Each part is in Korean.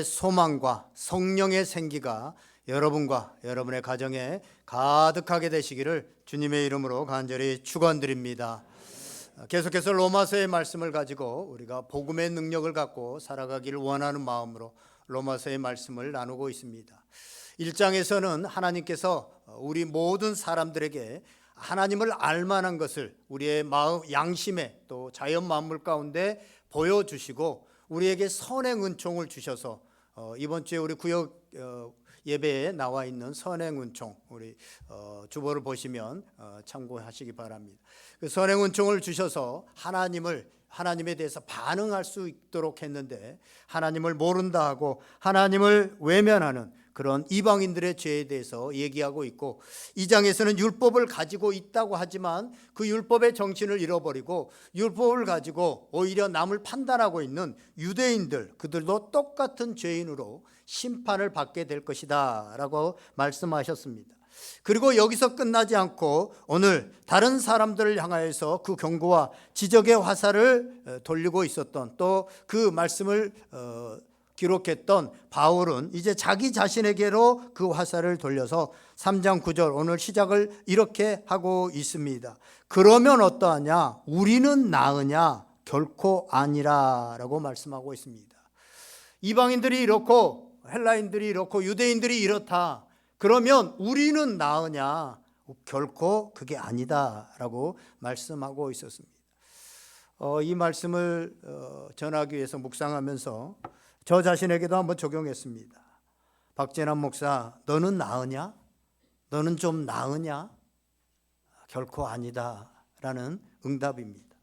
소망과 성령의 생기가 여러분과 여러분의 가정에 가득하게 되시기를 주님의 이름으로 간절히 축원드립니다. 계속해서 로마서의 말씀을 가지고 우리가 복음의 능력을 갖고 살아가기를 원하는 마음으로 로마서의 말씀을 나누고 있습니다. 1장에서는 하나님께서 우리 모든 사람들에게 하나님을 알만한 것을 우리의 마음, 양심에 또 자연 만물 가운데 보여주시고 우리에게 선행 은총을 주셔서 이번 주에 우리 구역 예배에 나와 있는 선행 은총, 우리 주보를 보시면 참고하시기 바랍니다. 그 선행 은총을 주셔서 하나님에 대해서 반응할 수 있도록 했는데, 하나님을 모른다 하고 하나님을 외면하는 그런 이방인들의 죄에 대해서 얘기하고 있고, 2장에서는 율법을 가지고 있다고 하지만 그 율법의 정신을 잃어버리고 율법을 가지고 오히려 남을 판단하고 있는 유대인들, 그들도 똑같은 죄인으로 심판을 받게 될 것이다 라고 말씀하셨습니다. 그리고 여기서 끝나지 않고 오늘 다른 사람들을 향하여서 그 경고와 지적의 화살을 돌리고 있었던, 또 그 말씀을 기록했던 바울은 이제 자기 자신에게로 그 화살을 돌려서 3장 9절 오늘 시작을 이렇게 하고 있습니다. 그러면 어떠하냐? 우리는 나으냐? 결코 아니라 라고 말씀하고 있습니다. 이방인들이 이렇고 헬라인들이 이렇고 유대인들이 이렇다. 그러면 우리는 나으냐? 결코 그게 아니다 라고 말씀하고 있었습니다. 이 말씀을 전하기 위해서 묵상하면서 저 자신에게도 한번 적용했습니다. 박재남 목사, 너는 나으냐? 너는 좀 나으냐? 결코 아니다 라는 응답입니다.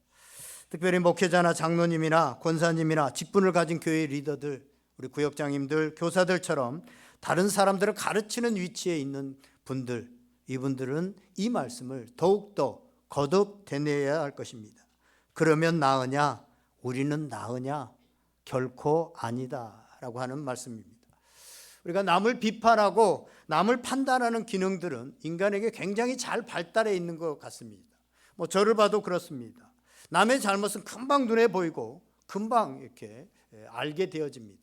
특별히 목회자나 장로님이나 권사님이나 직분을 가진 교회 리더들, 우리 구역장님들, 교사들처럼 다른 사람들을 가르치는 위치에 있는 분들, 이분들은 이 말씀을 더욱더 거듭 되뇌어야 할 것입니다. 그러면 나으냐? 우리는 나으냐? 결코 아니다 라고 하는 말씀입니다. 우리가 남을 비판하고 남을 판단하는 기능들은 인간에게 굉장히 잘 발달해 있는 것 같습니다. 저를 봐도 그렇습니다. 남의 잘못은 금방 눈에 보이고 금방 이렇게 알게 되어집니다.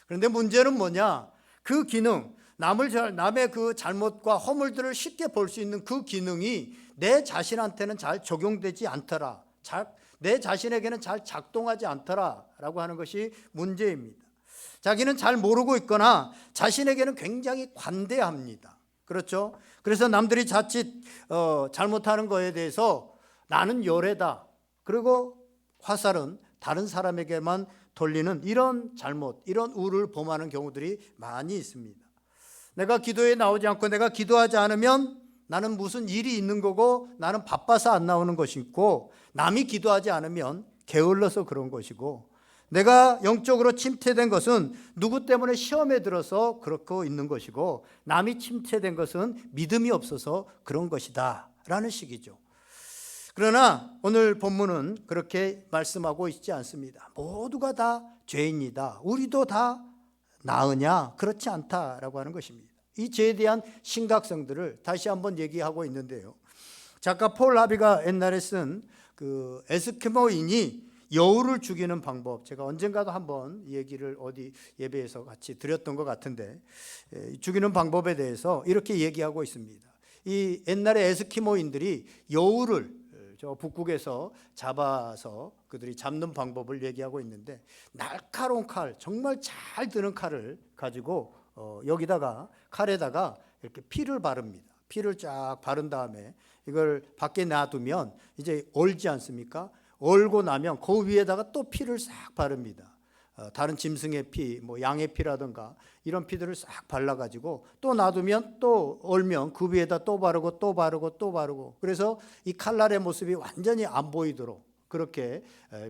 그런데 문제는 뭐냐? 그 기능, 남의 그 잘못과 허물들을 쉽게 볼 수 있는 그 기능이 내 자신한테는 잘 적용되지 않더라, 내 자신에게는 잘 작동하지 않더라 라고 하는 것이 문제입니다. 자기는 잘 모르고 있거나 자신에게는 굉장히 관대합니다. 그렇죠? 그래서 남들이 자칫 잘못하는 거에 대해서 나는 요래다, 그리고 화살은 다른 사람에게만 돌리는 이런 잘못, 이런 우를 범하는 경우들이 많이 있습니다. 내가 기도에 나오지 않고 내가 기도하지 않으면 나는 무슨 일이 있는 거고 나는 바빠서 안 나오는 것이고, 남이 기도하지 않으면 게을러서 그런 것이고, 내가 영적으로 침체된 것은 누구 때문에 시험에 들어서 그렇고 있는 것이고, 남이 침체된 것은 믿음이 없어서 그런 것이다 라는 식이죠. 그러나 오늘 본문은 그렇게 말씀하고 있지 않습니다. 모두가 다 죄인이다, 우리도 다 나으냐? 그렇지 않다라고 하는 것입니다. 이 죄에 대한 심각성들을 다시 한번 얘기하고 있는데요, 작가 폴 하비가 옛날에 쓴 그 에스키모인이 여우를 죽이는 방법, 제가 언젠가도 한번 얘기를 어디 예배에서 같이 드렸던 것 같은데, 죽이는 방법에 대해서 이렇게 얘기하고 있습니다. 이 옛날에 에스키모인들이 여우를 저 북극에서 잡아서 그들이 잡는 방법을 얘기하고 있는데, 날카로운 칼, 정말 잘 드는 칼을 가지고 여기다가 칼에다가 이렇게 피를 바릅니다. 피를 쫙 바른 다음에 이걸 밖에 놔두면 이제 얼지 않습니까? 얼고 나면 그 위에다가 또 피를 싹 바릅니다. 다른 짐승의 피, 양의 피라든가 이런 피들을 싹 발라가지고 또 놔두면 또 얼면 그 위에다 또 바르고 또 바르고 또 바르고, 그래서 이 칼날의 모습이 완전히 안 보이도록 그렇게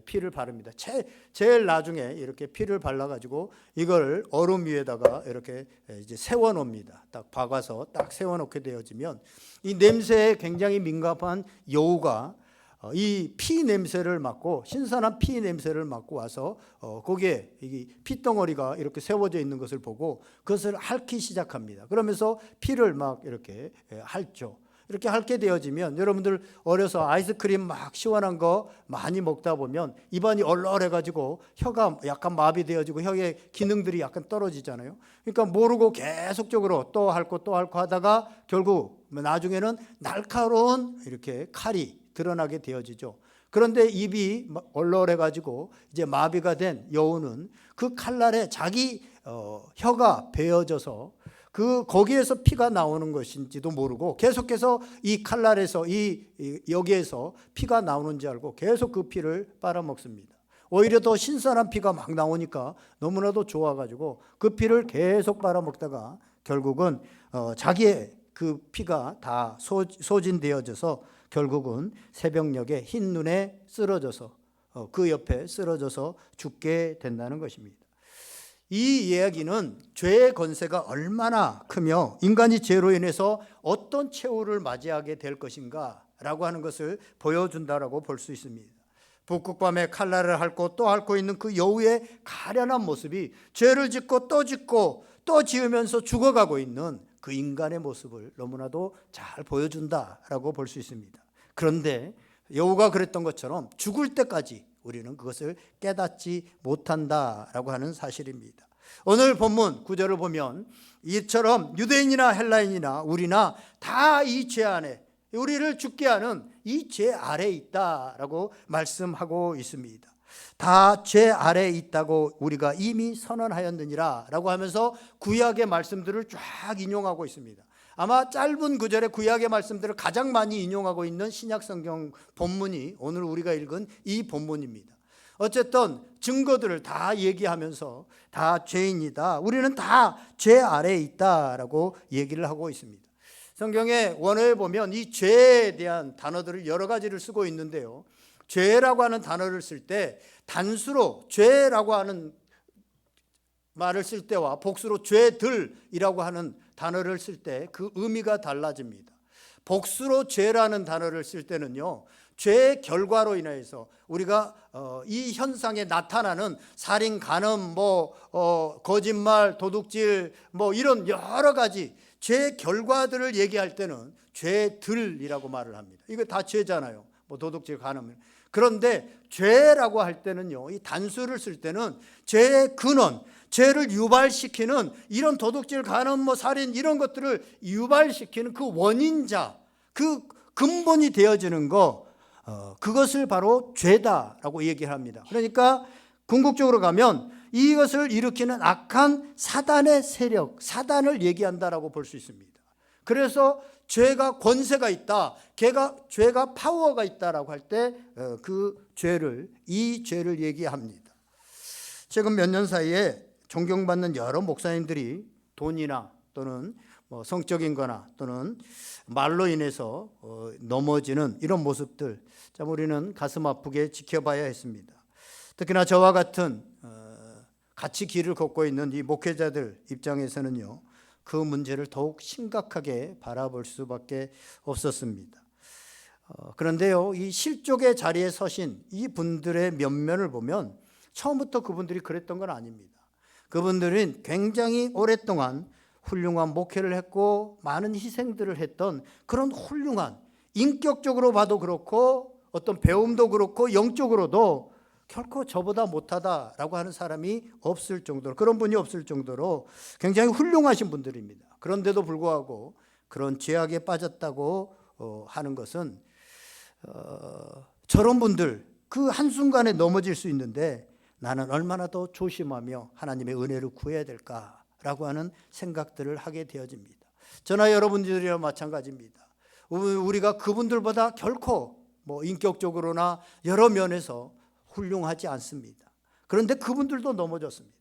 피를 바릅니다. 제일 나중에 이렇게 피를 발라가지고 이걸 얼음 위에다가 이렇게 이제 세워놓습니다. 딱 박아서 딱 세워놓게 되어지면 이 냄새에 굉장히 민감한 여우가 이 피 냄새를 맡고, 신선한 피 냄새를 맡고 와서 거기에 이 피덩어리가 이렇게 세워져 있는 것을 보고 그것을 핥기 시작합니다. 그러면서 피를 막 이렇게 핥죠. 이렇게 핥게 되어지면 여러분들 어려서 아이스크림 막 시원한 거 많이 먹다 보면 입안이 얼얼해가지고 혀가 약간 마비되어지고 혀의 기능들이 약간 떨어지잖아요. 그러니까 모르고 계속적으로 또 핥고 또 핥고 하다가 결국 나중에는 날카로운 이렇게 칼이 드러나게 되어지죠. 그런데 입이 얼얼해가지고 이제 마비가 된 여우는 그 칼날에 자기 혀가 베어져서 거기에서 피가 나오는 것인지도 모르고 계속해서 이 칼날에서 여기에서 피가 나오는지 알고 계속 그 피를 빨아먹습니다. 오히려 더 신선한 피가 막 나오니까 너무나도 좋아가지고 그 피를 계속 빨아먹다가 결국은 자기의 그 피가 다 소진되어져서 결국은 새벽녘에 흰 눈에 쓰러져서 그 옆에 쓰러져서 죽게 된다는 것입니다. 이 이야기는 죄의 권세가 얼마나 크며 인간이 죄로 인해서 어떤 최후를 맞이하게 될 것인가 라고 하는 것을 보여준다라고 볼 수 있습니다. 북극밤에 칼날을 핥고 또 핥고 있는 그 여우의 가련한 모습이 죄를 짓고 또 지으면서 죽어가고 있는 그 인간의 모습을 너무나도 잘 보여준다라고 볼 수 있습니다. 그런데 여우가 그랬던 것처럼 죽을 때까지 우리는 그것을 깨닫지 못한다라고 하는 사실입니다. 오늘 본문 9절을 보면 이처럼 유대인이나 헬라인이나 우리나 다 이 죄 안에 우리를 죽게 하는 이 죄 아래에 있다라고 말씀하고 있습니다. 다 죄 아래에 있다고 우리가 이미 선언하였느니라 라고 하면서 구약의 말씀들을 쫙 인용하고 있습니다. 아마 짧은 구절의 구약의 말씀들을 가장 많이 인용하고 있는 신약성경 본문이 오늘 우리가 읽은 이 본문입니다. 어쨌든 증거들을 다 얘기하면서 다 죄인이다, 우리는 다 죄 아래에 있다라고 얘기를 하고 있습니다. 성경의 원어에 보면 이 죄에 대한 단어들을 여러 가지를 쓰고 있는데요, 죄라고 하는 단어를 쓸 때 단수로 죄라고 하는 말을 쓸 때와 복수로 죄들이라고 하는 단어를 쓸 때 그 의미가 달라집니다. 복수로 죄라는 단어를 쓸 때는요, 죄의 결과로 인해서 우리가 이 현상에 나타나는 살인, 간음, 거짓말, 도둑질, 이런 여러 가지 죄의 결과들을 얘기할 때는 죄들이라고 말을 합니다. 이거 다 죄잖아요. 도둑질, 간음. 그런데 죄라고 할 때는요, 이 단수를 쓸 때는 죄의 근원, 죄를 유발시키는 이런 도둑질, 간음, 살인 이런 것들을 유발시키는 그 원인자, 그 근본이 되어지는 그것을 바로 죄다라고 얘기를 합니다. 그러니까 궁극적으로 가면 이것을 일으키는 악한 사단의 세력, 사단을 얘기한다라고 볼 수 있습니다. 그래서 죄가 권세가 있다, 죄가 파워가 있다라고 할 때 이 죄를 얘기합니다. 최근 몇 년 사이에 존경받는 여러 목사님들이 돈이나 또는 성적인 거나 또는 말로 인해서 넘어지는 이런 모습들, 참 우리는 가슴 아프게 지켜봐야 했습니다. 특히나 저와 같은 같이 길을 걷고 있는 이 목회자들 입장에서는요, 그 문제를 더욱 심각하게 바라볼 수밖에 없었습니다. 그런데요, 이 실족의 자리에 서신 이 분들의 면면을 보면 처음부터 그분들이 그랬던 건 아닙니다. 그분들은 굉장히 오랫동안 훌륭한 목회를 했고 많은 희생들을 했던 그런 훌륭한, 인격적으로 봐도 그렇고 어떤 배움도 그렇고 영적으로도 결코 저보다 못하다라고 하는 사람이 없을 정도로, 그런 분이 없을 정도로 굉장히 훌륭하신 분들입니다. 그런데도 불구하고 그런 죄악에 빠졌다고 하는 것은 저런 분들 그 한순간에 넘어질 수 있는데 나는 얼마나 더 조심하며 하나님의 은혜를 구해야 될까라고 하는 생각들을 하게 되어집니다. 저나 여러분들이랑 마찬가지입니다. 우리가 그분들보다 결코 인격적으로나 여러 면에서 훌륭하지 않습니다. 그런데 그분들도 넘어졌습니다.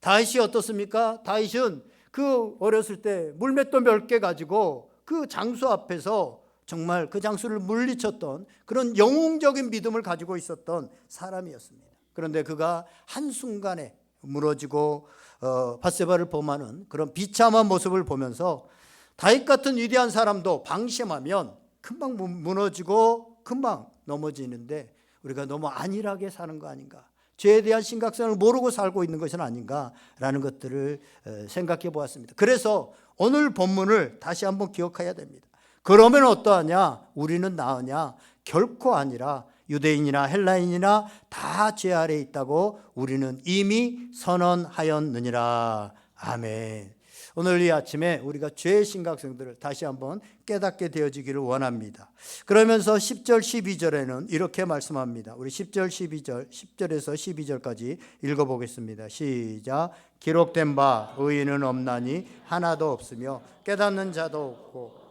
다윗이 어떻습니까? 다윗은 그 어렸을 때 물맷돌 몇 개 가지고 그 장수 앞에서 정말 그 장수를 물리쳤던 그런 영웅적인 믿음을 가지고 있었던 사람이었습니다. 그런데 그가 한순간에 무너지고 밧세바를 범하는 그런 비참한 모습을 보면서 다윗 같은 위대한 사람도 방심하면 금방 무너지고 금방 넘어지는데 우리가 너무 안일하게 사는 거 아닌가, 죄에 대한 심각성을 모르고 살고 있는 것은 아닌가라는 것들을 생각해 보았습니다. 그래서 오늘 본문을 다시 한번 기억해야 됩니다. 그러면 어떠하냐? 우리는 나으냐? 결코 아니라 유대인이나 헬라인이나 다 죄 아래에 있다고 우리는 이미 선언하였느니라. 아멘. 오늘 이 아침에 우리가 죄의 심각성들을 다시 한번 깨닫게 되어지기를 원합니다. 그러면서 10절 12절에는 이렇게 말씀합니다. 우리 10절 12절 10절에서 12절까지 읽어보겠습니다. 시작. 기록된 바 의인은 없나니 하나도 없으며 깨닫는 자도 없고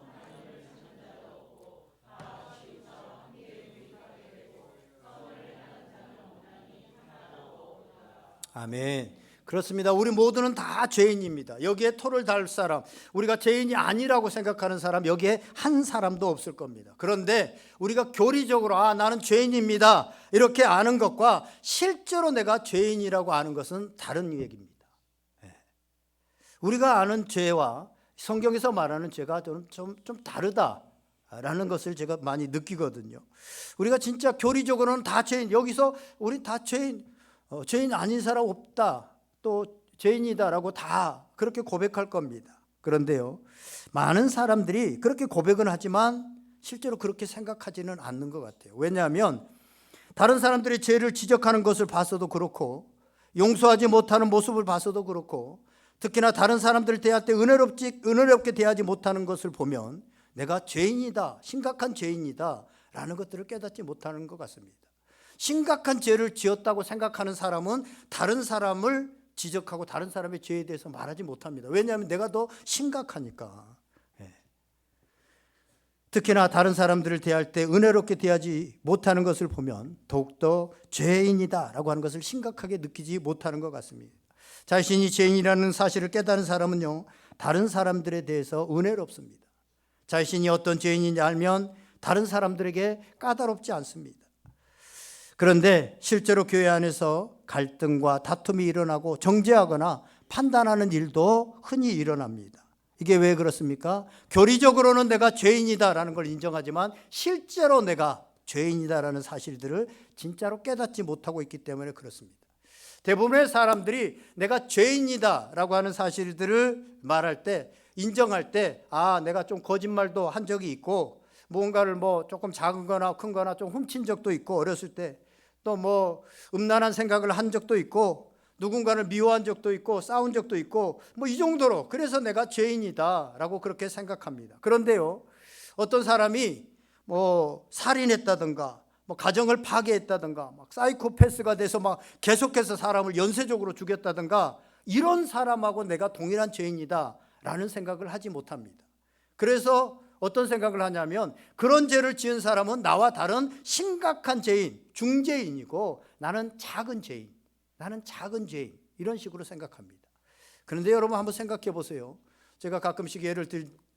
아멘. 그렇습니다. 우리 모두는 다 죄인입니다. 여기에 토를 달 사람, 우리가 죄인이 아니라고 생각하는 사람 여기에 한 사람도 없을 겁니다. 그런데 우리가 교리적으로 나는 죄인입니다 이렇게 아는 것과 실제로 내가 죄인이라고 아는 것은 다른 얘기입니다. 우리가 아는 죄와 성경에서 말하는 죄가 좀 다르다라는 것을 제가 많이 느끼거든요. 우리가 진짜 교리적으로는 다 죄인, 여기서 우리 다 죄인, 죄인 아닌 사람 없다, 또 죄인이다라고 다 그렇게 고백할 겁니다. 그런데요, 많은 사람들이 그렇게 고백은 하지만 실제로 그렇게 생각하지는 않는 것 같아요. 왜냐하면 다른 사람들이 죄를 지적하는 것을 봐서도 그렇고, 용서하지 못하는 모습을 봐서도 그렇고, 특히나 다른 사람들을 대할 때 은혜롭게 대하지 못하는 것을 보면 내가 죄인이다, 심각한 죄인이다 라는 것들을 깨닫지 못하는 것 같습니다. 심각한 죄를 지었다고 생각하는 사람은 다른 사람을 지적하고 다른 사람의 죄에 대해서 말하지 못합니다. 왜냐하면 내가 더 심각하니까. 특히나 다른 사람들을 대할 때 은혜롭게 대하지 못하는 것을 보면 더욱더 죄인이다라고 하는 것을 심각하게 느끼지 못하는 것 같습니다. 자신이 죄인이라는 사실을 깨달은 사람은요, 다른 사람들에 대해서 은혜롭습니다. 자신이 어떤 죄인인지 알면 다른 사람들에게 까다롭지 않습니다. 그런데 실제로 교회 안에서 갈등과 다툼이 일어나고 정죄하거나 판단하는 일도 흔히 일어납니다. 이게 왜 그렇습니까? 교리적으로는 내가 죄인이다라는 걸 인정하지만 실제로 내가 죄인이다라는 사실들을 진짜로 깨닫지 못하고 있기 때문에 그렇습니다. 대부분의 사람들이 내가 죄인이다라고 하는 사실들을 말할 때, 인정할 때, 내가 좀 거짓말도 한 적이 있고, 뭔가를 조금 작은 거나 큰 거나 좀 훔친 적도 있고, 어렸을 때 또 음란한 생각을 한 적도 있고, 누군가를 미워한 적도 있고, 싸운 적도 있고, 이 정도로, 그래서 내가 죄인이다라고 그렇게 생각합니다. 그런데요, 어떤 사람이 살인했다든가 가정을 파괴했다든가 사이코패스가 돼서 계속해서 사람을 연쇄적으로 죽였다든가, 이런 사람하고 내가 동일한 죄인이다라는 생각을 하지 못합니다. 그래서 어떤 생각을 하냐면, 그런 죄를 지은 사람은 나와 다른 심각한 죄인, 중죄인이고 나는 작은 죄인, 이런 식으로 생각합니다. 그런데 여러분 한번 생각해 보세요. 제가 가끔씩 예를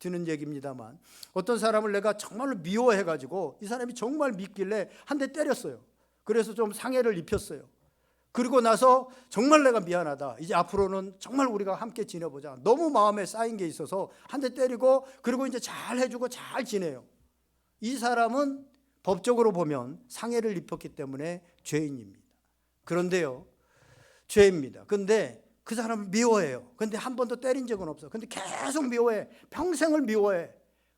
드는 얘기입니다만, 어떤 사람을 내가 정말로 미워해가지고 이 사람이 정말 믿길래 한 대 때렸어요. 그래서 좀 상해를 입혔어요. 그리고 나서 정말 내가 미안하다, 이제 앞으로는 정말 우리가 함께 지내보자, 너무 마음에 쌓인 게 있어서 한 대 때리고, 그리고 이제 잘 해주고 잘 지내요. 이 사람은 법적으로 보면 상해를 입혔기 때문에 죄인입니다. 그런데요, 죄입니다. 근데 그 사람을 미워해요. 근데 한 번도 때린 적은 없어. 근데 계속 미워해. 평생을 미워해.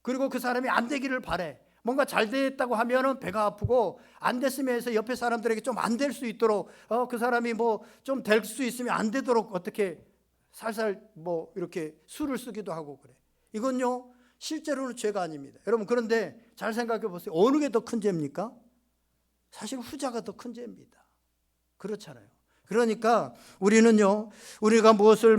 그리고 그 사람이 안 되기를 바래. 뭔가 잘 됐다고 하면은 배가 아프고, 안 됐으면 해서 옆에 사람들에게 좀 안 될 수 있도록, 그 사람이 좀 될 수 있으면 안 되도록 어떻게 살살 이렇게 수를 쓰기도 하고 그래. 이건요, 실제로는 죄가 아닙니다. 여러분, 그런데 잘 생각해 보세요. 어느 게 더 큰 죄입니까? 사실 후자가 더 큰 죄입니다. 그렇잖아요. 그러니까 우리는요, 우리가 무엇을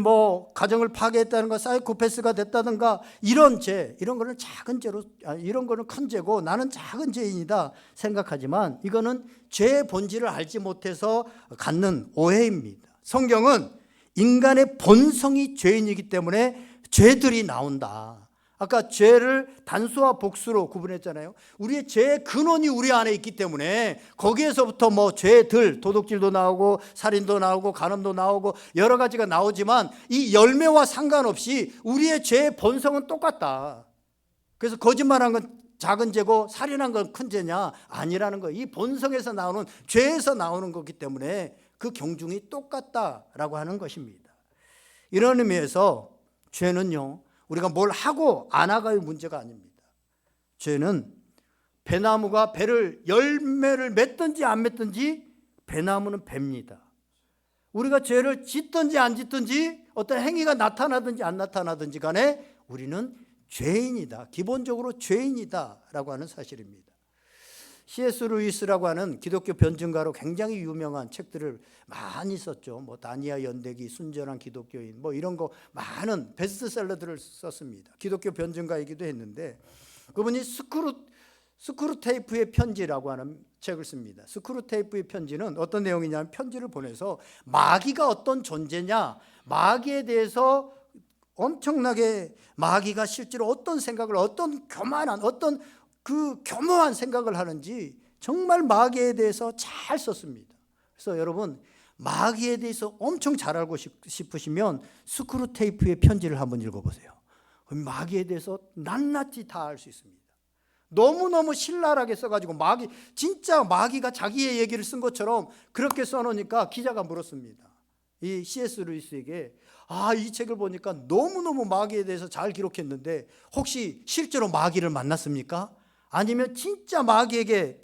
가정을 파괴했다는 거, 사이코패스가 됐다든가 이런 죄, 이런 거는 작은 죄로, 이런 거는 큰 죄고 나는 작은 죄인이다 생각하지만, 이거는 죄의 본질을 알지 못해서 갖는 오해입니다. 성경은 인간의 본성이 죄인이기 때문에 죄들이 나온다. 아까 죄를 단수와 복수로 구분했잖아요. 우리의 죄의 근원이 우리 안에 있기 때문에 거기에서부터 죄들, 도둑질도 나오고 살인도 나오고 간음도 나오고 여러 가지가 나오지만, 이 열매와 상관없이 우리의 죄의 본성은 똑같다. 그래서 거짓말한 건 작은 죄고 살인한 건 큰 죄냐? 아니라는 거예요. 이 본성에서 나오는, 죄에서 나오는 거기 때문에 그 경중이 똑같다라고 하는 것입니다. 이런 의미에서 죄는요, 우리가 뭘 하고 안 하고의 문제가 아닙니다. 죄는 배나무가 배를 열매를 맺든지 안 맺든지 배나무는 뱉니다. 우리가 죄를 짓든지 안 짓든지 어떤 행위가 나타나든지 안 나타나든지 간에 우리는 죄인이다. 기본적으로 죄인이다 라고 하는 사실입니다. C.S. 루이스라고 하는 기독교 변증가로 굉장히 유명한 책들을 많이 썼죠. 뭐 다니아 연대기, 순전한 기독교인 뭐 이런 거 많은 베스트셀러들을 썼습니다. 기독교 변증가이기도 했는데 그분이 스크루테이프의 편지라고 하는 책을 씁니다. 스크루테이프의 편지는 어떤 내용이냐면 편지를 보내서 마귀가 어떤 존재냐, 마귀에 대해서 엄청나게 마귀가 실제로 어떤 생각을 어떤 교묘한 생각을 하는지 정말 마귀에 대해서 잘 썼습니다. 그래서 여러분 마귀에 대해서 엄청 잘 알고 싶으시면 스크루테이프의 편지를 한번 읽어보세요. 마귀에 대해서 낱낱이 다 알 수 있습니다. 너무너무 신랄하게 써가지고 진짜 마귀가 자기의 얘기를 쓴 것처럼 그렇게 써놓으니까 기자가 물었습니다. 이 C.S. 루이스에게 이 책을 보니까 너무너무 마귀에 대해서 잘 기록했는데 혹시 실제로 마귀를 만났습니까? 아니면 진짜 마귀에게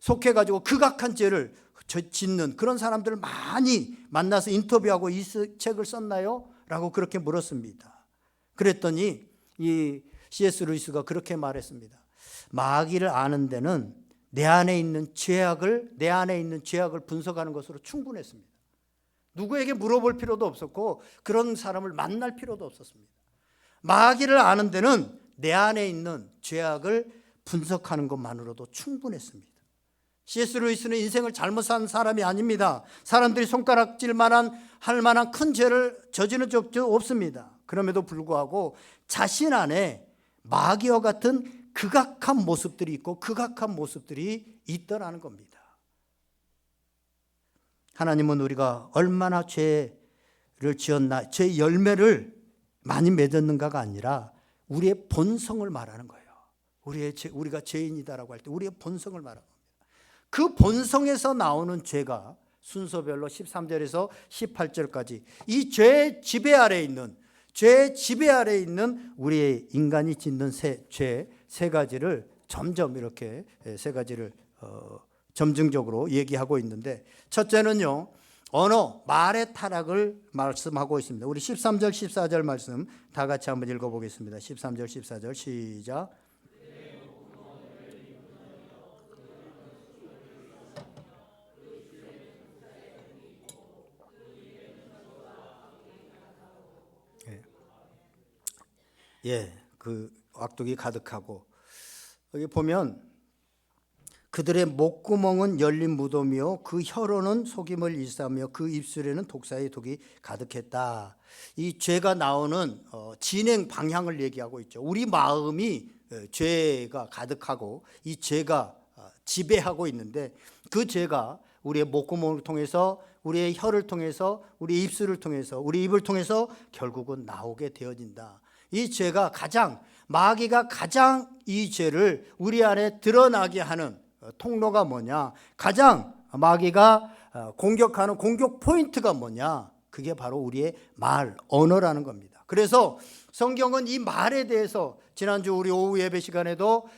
속해가지고 극악한 죄를 짓는 그런 사람들을 많이 만나서 인터뷰하고 이 책을 썼나요? 라고 그렇게 물었습니다. 그랬더니 이 C.S. 루이스가 그렇게 말했습니다. 마귀를 아는 데는 내 안에 있는 죄악을 분석하는 것으로 충분했습니다. 누구에게 물어볼 필요도 없었고 그런 사람을 만날 필요도 없었습니다. 마귀를 아는 데는 내 안에 있는 죄악을 분석하는 것만으로도 충분했습니다. C.S. 루이스는 인생을 잘못 산 사람이 아닙니다. 사람들이 할 만한 큰 죄를 저지른 적도 없습니다. 그럼에도 불구하고 자신 안에 마귀와 같은 극악한 모습들이 있고 극악한 모습들이 있더라는 겁니다. 하나님은 우리가 얼마나 죄를 지었나, 죄 열매를 많이 맺었는가가 아니라 우리의 본성을 말하는 거예요. 우리가 죄인이다라고 할 때 우리의 본성을 말하는 겁니다. 그 본성에서 나오는 죄가 순서별로 13절에서 18절까지 이 죄의 지배 아래에 있는 우리의 인간이 짓는 죄 세 가지를 점점 이렇게 세 가지를 점증적으로 얘기하고 있는데 첫째는요, 언어, 말의 타락을 말씀하고 있습니다. 우리 13절, 14절 말씀 다 같이 한번 읽어보겠습니다. 13절, 14절 시작. 그 악독이 가득하고 여기 보면 그들의 목구멍은 열린 무덤이요 그 혀로는 속임을 일삼으며 그 입술에는 독사의 독이 가득했다. 이 죄가 나오는 진행 방향을 얘기하고 있죠. 우리 마음이 죄가 가득하고 이 죄가 지배하고 있는데 그 죄가 우리의 목구멍을 통해서 우리의 혀를 통해서 우리 입술을 통해서 우리 입을 통해서 결국은 나오게 되어진다. 이 죄가 마귀가 가장 이 죄를 우리 안에 드러나게 하는 통로가 뭐냐, 가장 마귀가 공격하는 공격 포인트가 뭐냐, 그게 바로 우리의 언어라는 겁니다. 그래서 성경은 이 말에 대해서 지난주 우리 오후 예배 시간에도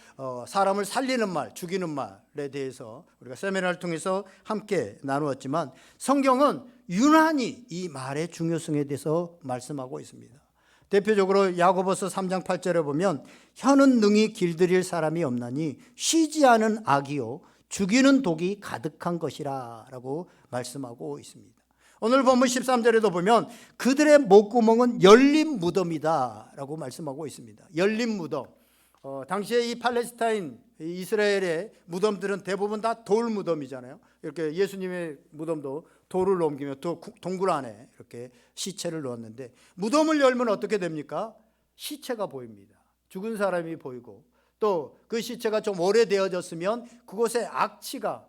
사람을 살리는 말, 죽이는 말에 대해서 우리가 세미나를 통해서 함께 나누었지만 성경은 유난히 이 말의 중요성에 대해서 말씀하고 있습니다. 대표적으로 야고보서 3장 8절에 보면 혀는 능히 길들일 사람이 없나니 쉬지 않은 악이요 죽이는 독이 가득한 것이라 라고 말씀하고 있습니다. 오늘 본문 13절에도 보면 그들의 목구멍은 열린 무덤이다 라고 말씀하고 있습니다. 열린 무덤. 당시에 이 팔레스타인, 이스라엘의 무덤들은 대부분 다 돌 무덤이잖아요. 이렇게 예수님의 무덤도 돌을 넘기며 동굴 안에 이렇게 시체를 넣었는데 무덤을 열면 어떻게 됩니까? 시체가 보입니다. 죽은 사람이 보이고 또 그 시체가 좀 오래되어졌으면 그곳에 악취가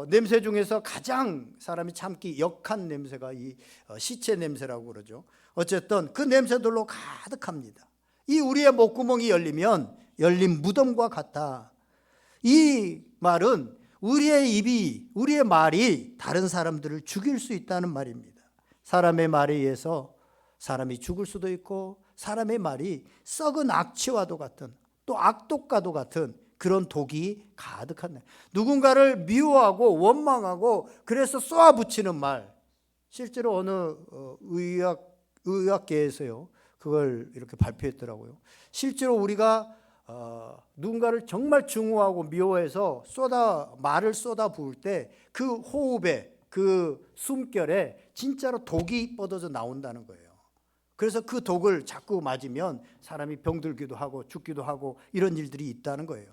냄새 중에서 가장 사람이 참기 역한 냄새가 이 시체 냄새라고 그러죠. 어쨌든 그 냄새들로 가득합니다. 이 우리의 목구멍이 열리면 열린 무덤과 같다. 이 말은 우리의 말이 다른 사람들을 죽일 수 있다는 말입니다. 사람의 말에 의해서 사람이 죽을 수도 있고 사람의 말이 썩은 악취와도 같은 또 악독과도 같은 그런 독이 가득한 날. 누군가를 미워하고 원망하고 그래서 쏘아붙이는 말. 실제로 어느 의학계에서요 그걸 이렇게 발표했더라고요. 실제로 우리가 누군가를 정말 증오하고 미워해서 말을 쏟아 부을 때 그 호흡에 그 숨결에 진짜로 독이 뻗어져 나온다는 거예요. 그래서 그 독을 자꾸 맞으면 사람이 병들기도 하고 죽기도 하고 이런 일들이 있다는 거예요.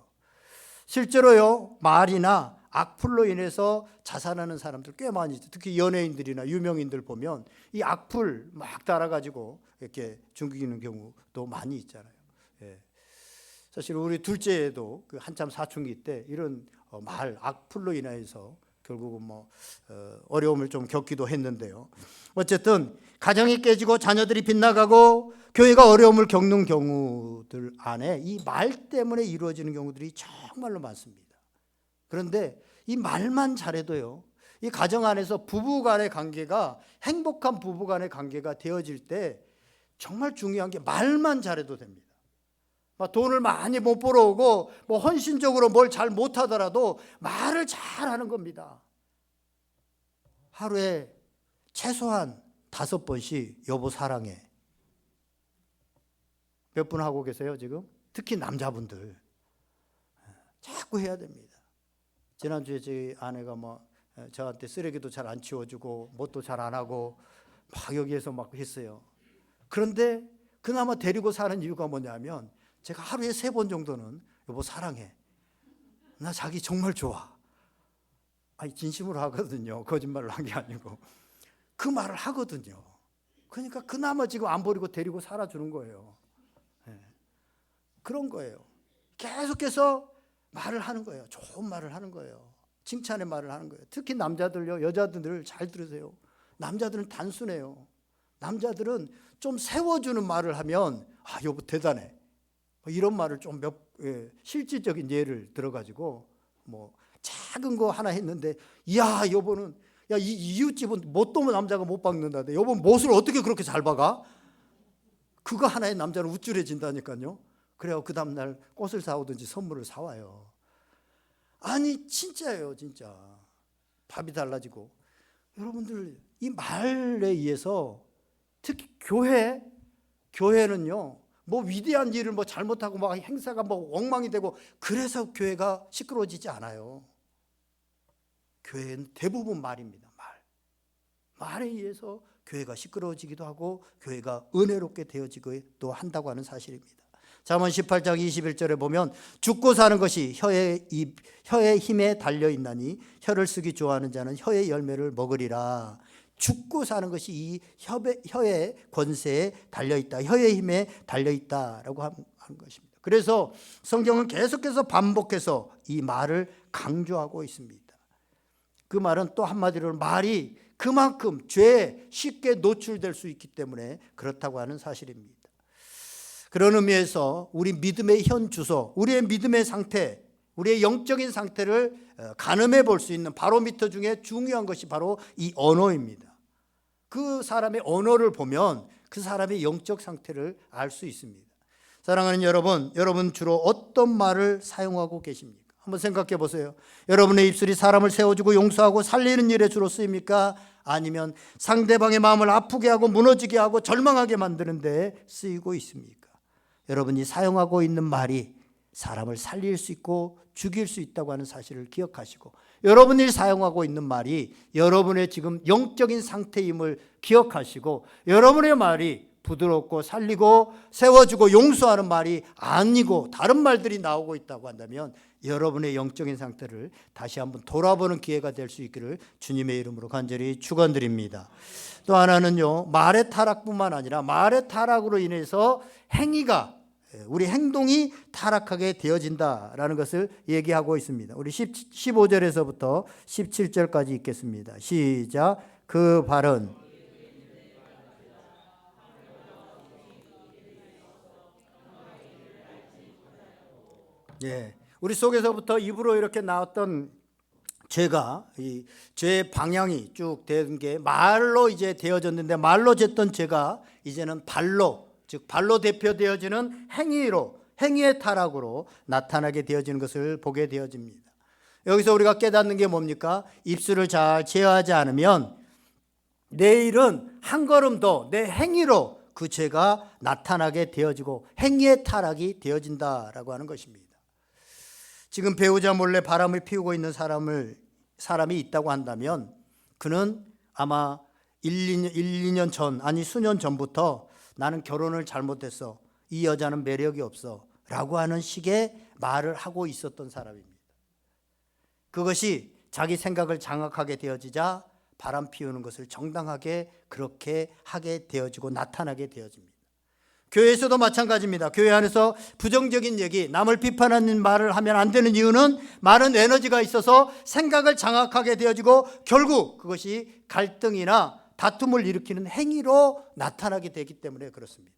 실제로요 말이나 악플로 인해서 자살하는 사람들 꽤 많이 있어요. 특히 연예인들이나 유명인들 보면 이 악플 막 달아가지고 이렇게 죽이는 경우도 많이 있잖아요. 예. 사실 우리 둘째도 그 한참 사춘기 때 이런 악플로 인해서 결국은 어려움을 좀 겪기도 했는데요. 어쨌든 가정이 깨지고 자녀들이 빗나가고 교회가 어려움을 겪는 경우들 안에 이 말 때문에 이루어지는 경우들이 정말로 많습니다. 그런데 이 말만 잘해도요, 이 가정 안에서 부부간의 관계가 행복한 부부간의 관계가 되어질 때 정말 중요한 게 말만 잘해도 됩니다. 돈을 많이 못 벌어오고 헌신적으로 뭘 잘 못하더라도 말을 잘하는 겁니다. 하루에 최소한 5번씩 여보 사랑해. 몇 분 하고 계세요 지금? 특히 남자분들 자꾸 해야 됩니다. 지난주에 제 아내가 저한테 쓰레기도 잘 안 치워주고 뭣도 잘 안 하고 막 여기에서 막 했어요. 그런데 그나마 데리고 사는 이유가 뭐냐면 제가 하루에 3번 정도는 여보 사랑해. 나 자기 정말 좋아. 아니 진심으로 하거든요. 거짓말을 한 게 아니고. 그 말을 하거든요. 그러니까 그나마 지금 안 버리고 데리고 살아주는 거예요. 네. 그런 거예요. 계속해서 말을 하는 거예요. 좋은 말을 하는 거예요. 칭찬의 말을 하는 거예요. 특히 남자들요. 여자들 잘 들으세요. 남자들은 단순해요. 남자들은 좀 세워주는 말을 하면 여보 대단해. 이런 말을 좀 실질적인 예를 들어가지고 작은 거 하나 했는데 여보는 이 이웃집은 못도 남자가 못 박는다는데 여보는 못을 어떻게 그렇게 잘 박아? 그거 하나에 남자는 우쭐해진다니까요. 그래요. 그 다음날 꽃을 사오든지 선물을 사와요. 아니 진짜예요. 진짜 밥이 달라지고. 여러분들 이 말에 의해서 특히 교회는요 위대한 일을 잘못하고 행사가 엉망이 되고 그래서 교회가 시끄러워지지 않아요. 교회는 대부분 말입니다. 말에 의해서 교회가 시끄러워지기도 하고 교회가 은혜롭게 되어지기도 한다고 하는 사실입니다. 잠언 18장 21절에 보면 죽고 사는 것이 혀의 힘에 달려있나니 혀를 쓰기 좋아하는 자는 혀의 열매를 먹으리라. 죽고 사는 것이 이 혀의 권세에 달려있다. 혀의 힘에 달려있다라고 하는 것입니다. 그래서 성경은 계속해서 반복해서 이 말을 강조하고 있습니다. 그 말은 또 한마디로 말이 그만큼 죄에 쉽게 노출될 수 있기 때문에 그렇다고 하는 사실입니다. 그런 의미에서 우리 믿음의 현 주소, 우리의 믿음의 상태, 우리의 영적인 상태를 가늠해 볼 수 있는 바로미터 중에 중요한 것이 바로 이 언어입니다. 그 사람의 언어를 보면 그 사람의 영적 상태를 알 수 있습니다. 사랑하는 여러분 주로 어떤 말을 사용하고 계십니까? 한번 생각해 보세요. 여러분의 입술이 사람을 세워주고 용서하고 살리는 일에 주로 쓰입니까? 아니면 상대방의 마음을 아프게 하고 무너지게 하고 절망하게 만드는 데 쓰이고 있습니까? 여러분이 사용하고 있는 말이 사람을 살릴 수 있고 죽일 수 있다고 하는 사실을 기억하시고, 여러분이 사용하고 있는 말이 여러분의 지금 영적인 상태임을 기억하시고, 여러분의 말이 부드럽고 살리고 세워주고 용서하는 말이 아니고 다른 말들이 나오고 있다고 한다면 여러분의 영적인 상태를 다시 한번 돌아보는 기회가 될 수 있기를 주님의 이름으로 간절히 축원드립니다. 또 하나는요, 말의 타락뿐만 아니라 말의 타락으로 인해서 우리 행동이 타락하게 되어진다라는 것을 얘기하고 있습니다. 우리 15절에서부터 17절까지 읽겠습니다. 시작. 그 발은 우리 속에서부터 입으로 이렇게 나왔던 이 죄의 방향이 쭉 된 게 말로 이제 되어졌는데, 말로 쟀던 죄가 이제는 발로, 즉 발로 대표되어지는 행위의 타락으로 나타나게 되어지는 것을 보게 되어집니다. 여기서 우리가 깨닫는 게 뭡니까? 입술을 잘 제어하지 않으면 내일은 한 걸음 더 내 행위로 그 죄가 나타나게 되어지고 행위의 타락이 되어진다라고 하는 것입니다. 지금 배우자 몰래 바람을 피우고 있는 사람이 있다고 한다면 그는 아마 2년 전, 아니 수년 전부터 나는 결혼을 잘못했어, 이 여자는 매력이 없어 라고 하는 식의 말을 하고 있었던 사람입니다. 그것이 자기 생각을 장악하게 되어지자 바람 피우는 것을 정당하게 그렇게 하게 되어지고 나타나게 되어집니다. 교회에서도 마찬가지입니다. 교회 안에서 부정적인 얘기, 남을 비판하는 말을 하면 안 되는 이유는 많은 에너지가 있어서 생각을 장악하게 되어지고 결국 그것이 갈등이나 다툼을 일으키는 행위로 나타나게 되기 때문에 그렇습니다.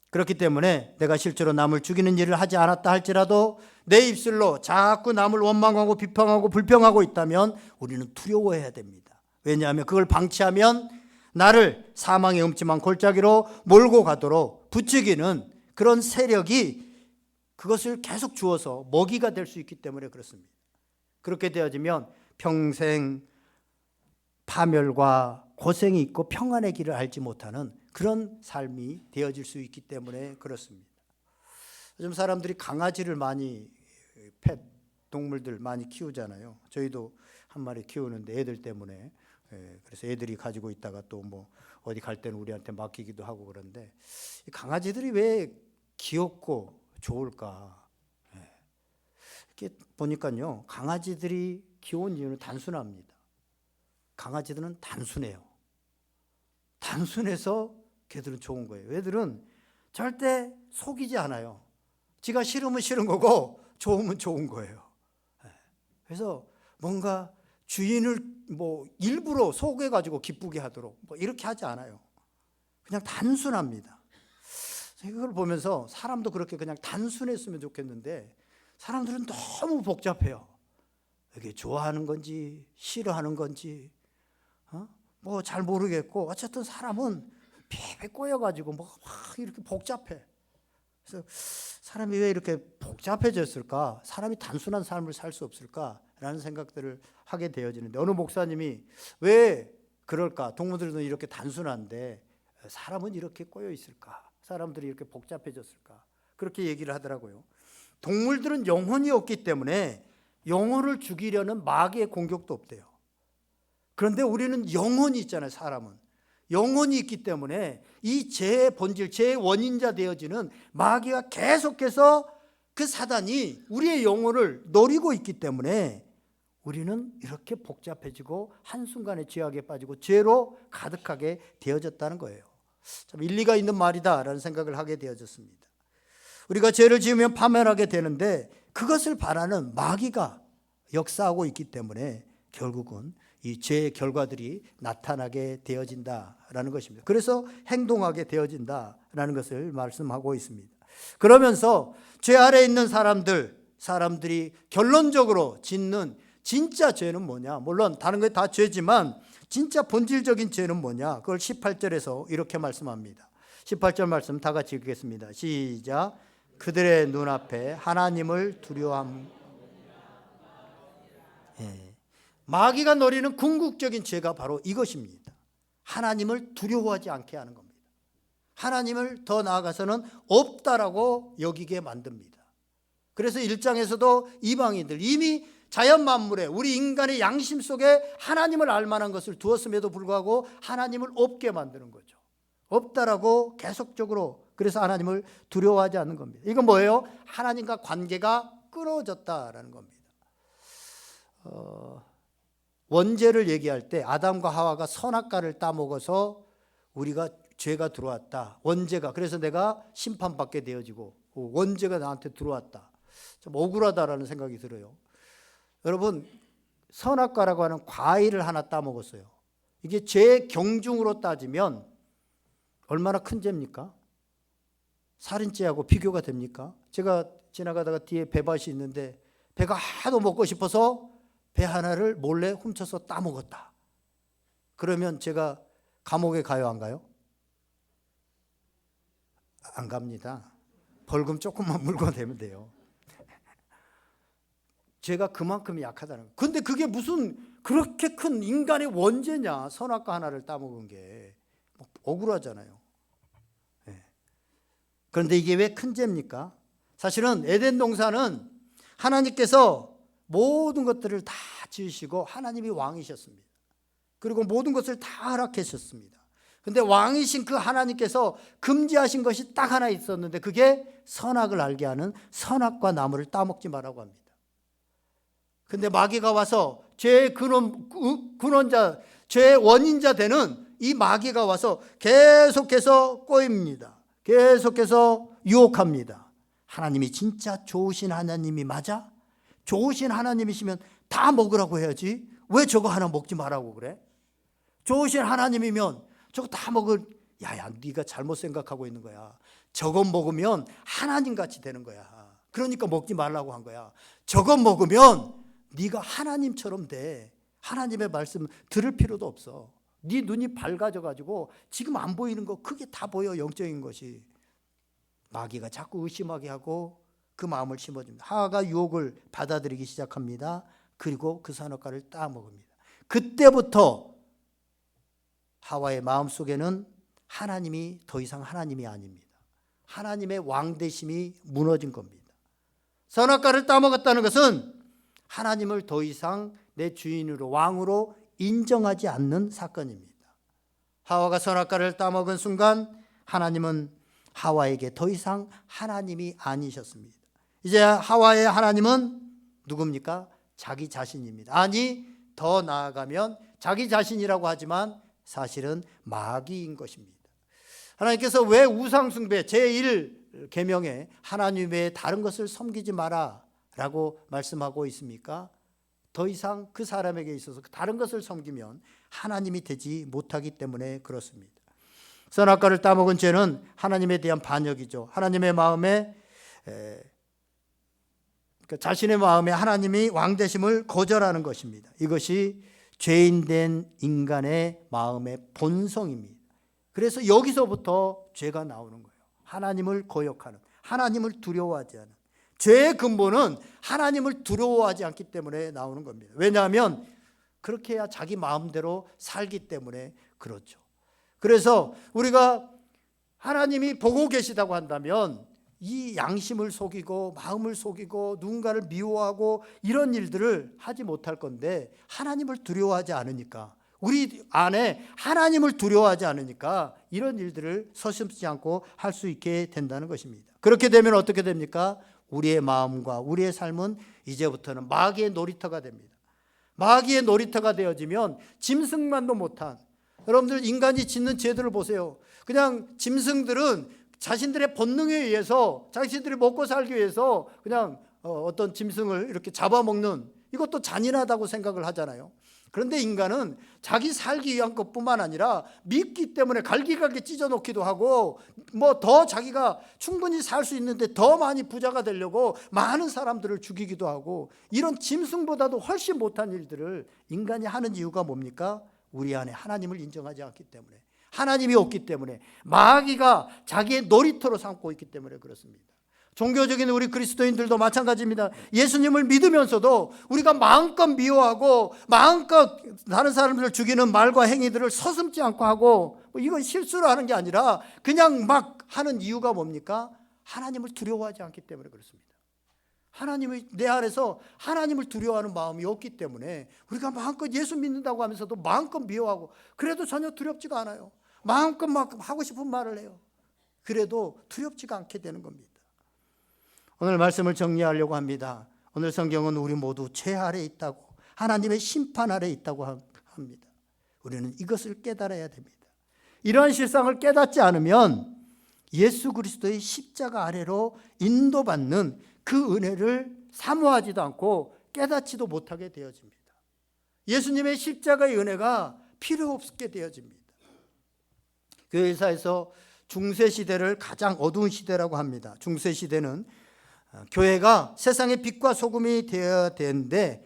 그렇기 때문에 내가 실제로 남을 죽이는 일을 하지 않았다 할지라도 내 입술로 자꾸 남을 원망하고 비판하고 불평하고 있다면 우리는 두려워해야 됩니다. 왜냐하면 그걸 방치하면 나를 사망의 음침한 골짜기로 몰고 가도록 부추기는 그런 세력이 그것을 계속 주어서 먹이가 될 수 있기 때문에 그렇습니다. 그렇게 되어지면 평생 파멸과 고생이 있고 평안의 길을 알지 못하는 그런 삶이 되어질 수 있기 때문에 그렇습니다. 요즘 사람들이 강아지를 많이, 펫 동물들 많이 키우잖아요. 저희도 한 마리 키우는데 애들 때문에, 그래서 애들이 가지고 있다가 또 뭐 어디 갈 때는 우리한테 맡기기도 하고 그런데 이 강아지들이 왜 귀엽고 좋을까? 이렇게 보니까요, 강아지들이 귀여운 이유는 단순합니다. 강아지들은 단순해요. 단순해서 걔들은 좋은 거예요. 애들은 절대 속이지 않아요. 지가 싫으면 싫은 거고 좋으면 좋은 거예요. 그래서 뭔가 주인을 뭐 일부러 속여가지고 기쁘게 하도록 뭐 이렇게 하지 않아요. 그냥 단순합니다. 이걸 보면서 사람도 그렇게 그냥 단순했으면 좋겠는데 사람들은 너무 복잡해요. 이게 좋아하는 건지 싫어하는 건지 뭐 잘 모르겠고 어쨌든 사람은 폐배 꼬여가지고 뭐 막 이렇게 복잡해. 그래서 사람이 왜 이렇게 복잡해졌을까? 사람이 단순한 삶을 살 수 없을까라는 생각들을 하게 되어지는데 어느 목사님이 왜 그럴까? 동물들은 이렇게 단순한데 사람은 이렇게 꼬여 있을까? 사람들이 이렇게 복잡해졌을까? 그렇게 얘기를 하더라고요. 동물들은 영혼이 없기 때문에 영혼을 죽이려는 마귀의 공격도 없대요. 그런데 우리는 영혼이 있잖아요. 사람은 영혼이 있기 때문에 이 죄의 본질, 죄의 원인자 되어지는 마귀가 계속해서 그 사단이 우리의 영혼을 노리고 있기 때문에 우리는 이렇게 복잡해지고 한순간에 죄악에 빠지고 죄로 가득하게 되어졌다는 거예요. 참 일리가 있는 말이다라는 생각을 하게 되어졌습니다. 우리가 죄를 지으면 파멸하게 되는데 그것을 바라는 마귀가 역사하고 있기 때문에 결국은 이 죄의 결과들이 나타나게 되어진다라는 것입니다. 그래서 행동하게 되어진다라는 것을 말씀하고 있습니다. 그러면서 죄 아래에 있는 사람들이 결론적으로 짓는 진짜 죄는 뭐냐? 물론 다른 게 다 죄지만 진짜 본질적인 죄는 뭐냐? 그걸 18절에서 이렇게 말씀합니다. 18절 말씀 다 같이 읽겠습니다. 시작. 그들의 눈앞에 하나님을 두려워함. 마귀가 노리는 궁극적인 죄가 바로 이것입니다. 하나님을 두려워하지 않게 하는 겁니다. 하나님을 더 나아가서는 없다라고 여기게 만듭니다. 그래서 1장에서도 이방인들 이미 자연 만물에 우리 인간의 양심 속에 하나님을 알 만한 것을 두었음에도 불구하고 하나님을 없게 만드는 거죠. 없다라고 계속적으로, 그래서 하나님을 두려워하지 않는 겁니다. 이건 뭐예요? 하나님과 관계가 끊어졌다라는 겁니다. 원죄를 얘기할 때 아담과 하와가 선악과를 따먹어서 우리가 죄가 들어왔다. 원죄가, 그래서 내가 심판받게 되어지고 원죄가 나한테 들어왔다. 좀 억울하다라는 생각이 들어요. 여러분, 선악과라고 하는 과일을 하나 따먹었어요. 이게 죄의 경중으로 따지면 얼마나 큰 죄입니까? 살인죄하고 비교가 됩니까? 제가 지나가다가 뒤에 배밭이 있는데 배가 하도 먹고 싶어서 배 하나를 몰래 훔쳐서 따먹었다. 그러면 제가 감옥에 가요, 안 가요? 안 갑니다. 벌금 조금만 물고 되면 돼요. 죄가 그만큼 약하다는 거예요. 근데 그게 무슨 그렇게 큰 인간의 원죄냐? 선악과 하나를 따먹은 게 억울하잖아요. 그런데 이게 왜 큰 죄입니까? 사실은 에덴 동산은 하나님께서 모든 것들을 다 지으시고 하나님이 왕이셨습니다. 그리고 모든 것을 다 허락하셨습니다. 근데 왕이신 그 하나님께서 금지하신 것이 딱 하나 있었는데 그게 선악을 알게 하는 선악과 나무를 따먹지 말라고 합니다. 근데 마귀가 와서 죄의 근원자, 죄의 원인자 되는 이 마귀가 와서 계속해서 꼬입니다. 계속해서 유혹합니다. 하나님이 진짜 좋으신 하나님이 맞아? 좋으신 하나님이시면 다 먹으라고 해야지 왜 저거 하나 먹지 말라고 그래? 좋으신 하나님이면 저거 다 먹을, 야야 네가 잘못 생각하고 있는 거야. 저거 먹으면 하나님같이 되는 거야. 그러니까 먹지 말라고 한 거야. 저거 먹으면 네가 하나님처럼 돼. 하나님의 말씀 들을 필요도 없어. 네 눈이 밝아져가지고 지금 안 보이는 거 그게 다 보여. 영적인 것이. 마귀가 자꾸 의심하게 하고 그 마음을 심어줍니다. 하와가 유혹을 받아들이기 시작합니다. 그리고 그 선악과를 따먹습니다. 그때부터 하와의 마음속에는 하나님이 더 이상 하나님이 아닙니다. 하나님의 왕되심이 무너진 겁니다. 선악과를 따먹었다는 것은 하나님을 더 이상 내 주인으로 왕으로 인정하지 않는 사건입니다. 하와가 선악과를 따먹은 순간 하나님은 하와에게 더 이상 하나님이 아니셨습니다. 이제 하와의 하나님은 누굽니까? 자기 자신입니다. 아니 더 나아가면 자기 자신이라고 하지만 사실은 마귀인 것입니다. 하나님께서 왜 우상숭배 제1계명에 하나님 외에 다른 것을 섬기지 마라 라고 말씀하고 있습니까? 더 이상 그 사람에게 있어서 다른 것을 섬기면 하나님이 되지 못하기 때문에 그렇습니다. 선악과를 따먹은 죄는 하나님에 대한 반역이죠. 하나님의 마음에 자신의 마음에 하나님이 왕되심을 거절하는 것입니다. 이것이 죄인된 인간의 마음의 본성입니다. 그래서 여기서부터 죄가 나오는 거예요. 하나님을 거역하는, 하나님을 두려워하지 않는. 죄의 근본은 하나님을 두려워하지 않기 때문에 나오는 겁니다. 왜냐하면 그렇게 해야 자기 마음대로 살기 때문에 그렇죠. 그래서 우리가 하나님이 보고 계시다고 한다면 이 양심을 속이고 마음을 속이고 누군가를 미워하고 이런 일들을 하지 못할 건데 하나님을 두려워하지 않으니까, 우리 안에 하나님을 두려워하지 않으니까 이런 일들을 서슴지 않고 할 수 있게 된다는 것입니다. 그렇게 되면 어떻게 됩니까? 우리의 마음과 우리의 삶은 이제부터는 마귀의 놀이터가 됩니다. 마귀의 놀이터가 되어지면 짐승만도 못한, 여러분들 인간이 짓는 죄들을 보세요. 그냥 짐승들은 자신들의 본능에 의해서 자신들이 먹고 살기 위해서 그냥 어떤 짐승을 이렇게 잡아먹는, 이것도 잔인하다고 생각을 하잖아요. 그런데 인간은 자기 살기 위한 것뿐만 아니라 믿기 때문에 갈기갈기 찢어놓기도 하고 뭐 더 자기가 충분히 살 수 있는데 더 많이 부자가 되려고 많은 사람들을 죽이기도 하고, 이런 짐승보다도 훨씬 못한 일들을 인간이 하는 이유가 뭡니까? 우리 안에 하나님을 인정하지 않기 때문에, 하나님이 없기 때문에, 마귀가 자기의 놀이터로 삼고 있기 때문에 그렇습니다. 종교적인 우리 그리스도인들도 마찬가지입니다. 예수님을 믿으면서도 우리가 마음껏 미워하고 마음껏 다른 사람들을 죽이는 말과 행위들을 서슴지 않고 하고, 이건 실수로 하는 게 아니라 그냥 막 하는 이유가 뭡니까? 하나님을 두려워하지 않기 때문에 그렇습니다. 하나님이 내 안에서 하나님을 두려워하는 마음이 없기 때문에 우리가 마음껏 예수 믿는다고 하면서도 마음껏 미워하고 그래도 전혀 두렵지가 않아요. 마음껏 막 하고 싶은 말을 해요. 그래도 두렵지가 않게 되는 겁니다. 오늘 말씀을 정리하려고 합니다. 오늘 성경은 우리 모두 죄 아래 있다고, 하나님의 심판 아래 있다고 합니다. 우리는 이것을 깨달아야 됩니다. 이러한 실상을 깨닫지 않으면 예수 그리스도의 십자가 아래로 인도받는 그 은혜를 사모하지도 않고 깨닫지도 못하게 되어집니다. 예수님의 십자가의 은혜가 필요 없게 되어집니다. 교회사에서 중세시대를 가장 어두운 시대라고 합니다. 중세시대는 교회가 세상의 빛과 소금이 되어야 되는데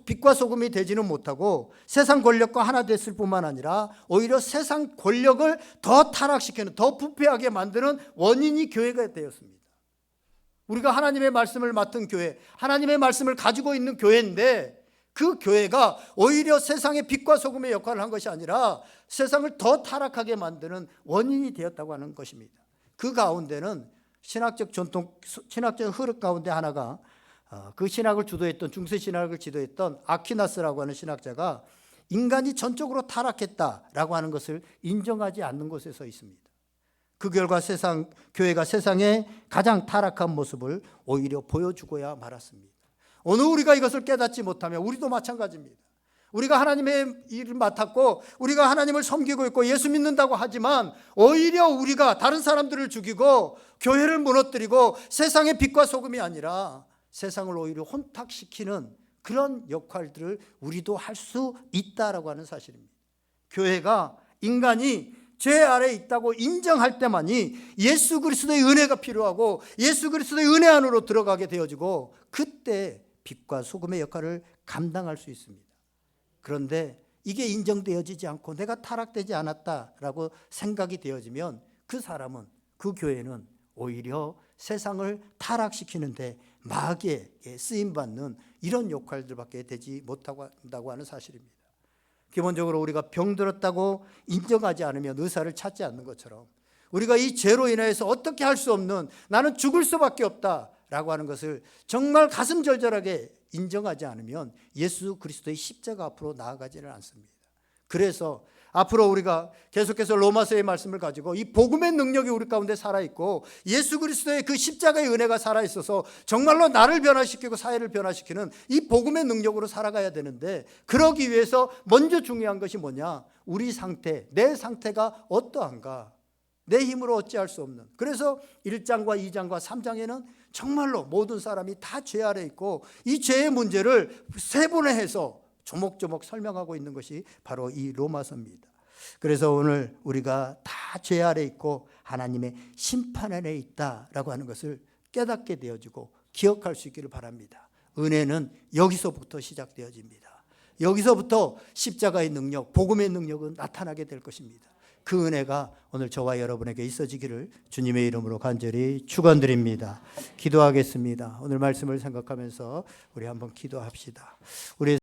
빛과 소금이 되지는 못하고 세상 권력과 하나 됐을 뿐만 아니라 오히려 세상 권력을 더 타락시키는, 더 부패하게 만드는 원인이 교회가 되었습니다. 우리가 하나님의 말씀을 맡은 교회, 하나님의 말씀을 가지고 있는 교회인데 그 교회가 오히려 세상의 빛과 소금의 역할을 한 것이 아니라 세상을 더 타락하게 만드는 원인이 되었다고 하는 것입니다. 그 가운데는 신학적 전통, 신학적 흐름 가운데 하나가 그 신학을 주도했던, 중세 신학을 지도했던 아퀴나스라고 하는 신학자가 인간이 전적으로 타락했다라고 하는 것을 인정하지 않는 곳에 서 있습니다. 그 결과 교회가 세상의 가장 타락한 모습을 오히려 보여주고야 말았습니다. 오늘 우리가 이것을 깨닫지 못하면 우리도 마찬가지입니다. 우리가 하나님의 일을 맡았고 우리가 하나님을 섬기고 있고 예수 믿는다고 하지만 오히려 우리가 다른 사람들을 죽이고 교회를 무너뜨리고 세상의 빛과 소금이 아니라 세상을 오히려 혼탁시키는 그런 역할들을 우리도 할 수 있다라고 하는 사실입니다. 교회가 인간이 죄 아래에 있다고 인정할 때만이 예수 그리스도의 은혜가 필요하고 예수 그리스도의 은혜 안으로 들어가게 되어지고 그때 빛과 소금의 역할을 감당할 수 있습니다. 그런데 이게 인정되어지지 않고 내가 타락되지 않았다라고 생각이 되어지면 그 사람은, 그 교회는 오히려 세상을 타락시키는데 마귀에게 쓰임받는 이런 역할들밖에 되지 못한다고 하는 사실입니다. 기본적으로 우리가 병들었다고 인정하지 않으면 의사를 찾지 않는 것처럼 우리가 이 죄로 인해서 어떻게 할 수 없는, 나는 죽을 수밖에 없다라고 하는 것을 정말 가슴 절절하게 인정하지 않으면 예수 그리스도의 십자가 앞으로 나아가지는 않습니다. 그래서 앞으로 우리가 계속해서 로마서의 말씀을 가지고 이 복음의 능력이 우리 가운데 살아있고 예수 그리스도의 그 십자가의 은혜가 살아있어서 정말로 나를 변화시키고 사회를 변화시키는 이 복음의 능력으로 살아가야 되는데, 그러기 위해서 먼저 중요한 것이 뭐냐? 우리 상태, 내 상태가 어떠한가? 내 힘으로 어찌할 수 없는. 그래서 1장과 2장과 3장에는 정말로 모든 사람이 다 죄 아래 있고 이 죄의 문제를 세분화해서 조목조목 설명하고 있는 것이 바로 이 로마서입니다. 그래서 오늘 우리가 다 죄 아래 있고 하나님의 심판 아래 있다라고 하는 것을 깨닫게 되어지고 기억할 수 있기를 바랍니다. 은혜는 여기서부터 시작되어집니다. 여기서부터 십자가의 능력, 복음의 능력은 나타나게 될 것입니다. 그 은혜가 오늘 저와 여러분에게 있어지기를 주님의 이름으로 간절히 축원드립니다. 기도하겠습니다. 오늘 말씀을 생각하면서 우리 한번 기도합시다. 우리